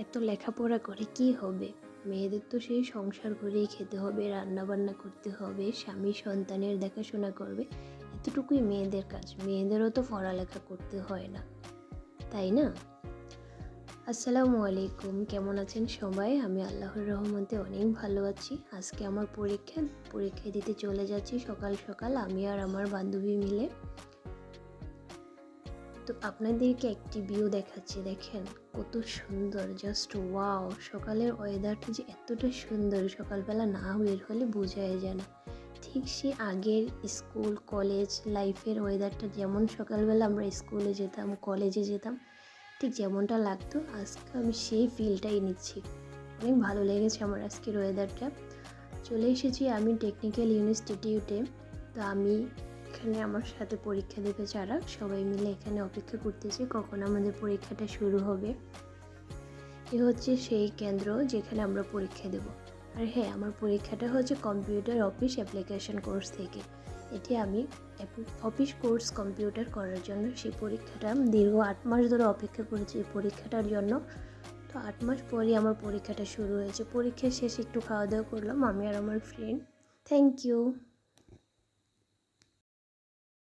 এত লেখাপড়া করে কি হবে? মেয়েদের তো সেই সংসার করেই খেতে হবে, রান্নাবান্না করতে হবে, স্বামী সন্তানের দেখাশোনা করবে। এতটুকুই মেয়েদের কাজ। মেয়েদেরও তো পড়ালেখা করতে হয় না, তাই না? আসসালামু আলাইকুম, কেমন আছেন সবাই? আমি আল্লাহর রহমতে অনেক ভালো আছি। আজকে আমার পরীক্ষা দিতে চলে যাচ্ছি সকাল সকাল, আমি আর আমার বান্ধবী মিলে। তো আপনাদেরকে একটি ভিউ দেখাচ্ছি, দেখেন কত সুন্দর, জাস্ট ওয়াও। সকালের ওয়েদারটা যে এতটা সুন্দর, সকালবেলা না বের হলে বোঝাই যায় না। ঠিক সে আগের স্কুল কলেজ লাইফের ওয়েদারটা যেমন সকালবেলা আমরা স্কুলে যেতাম, কলেজে যেতাম, ঠিক যেমনটা লাগতো, আজকে আমি সেই ফিলটাই নিচ্ছি। অনেক ভালো লেগেছে আমার আজকের ওয়েদারটা। চলে এসেছি আমি টেকনিক্যাল ইনস্টিটিউটে। তো আমি এখানে আমার সাথে পরীক্ষা দেবে যারা, সবাই মিলে এখানে অপেক্ষা করতেছি কখন আমাদের পরীক্ষাটা শুরু হবে। এ হচ্ছে সেই কেন্দ্র যেখানে আমরা পরীক্ষা দেব। আর হ্যাঁ, আমার পরীক্ষাটা হচ্ছে কম্পিউটার অফিস অ্যাপ্লিকেশন কোর্স থেকে। এটি আমি অফিস কোর্স কম্পিউটার করার জন্য সেই পরীক্ষাটা দীর্ঘ 8 মাস ধরে অপেক্ষা করেছি এই পরীক্ষাটার জন্য। তো 8 মাস পরই আমার পরীক্ষাটা শুরু হয়েছে। পরীক্ষা শেষে একটু খাওয়া দাওয়া করলাম আমি আর আমার ফ্রেন্ড। Thank you.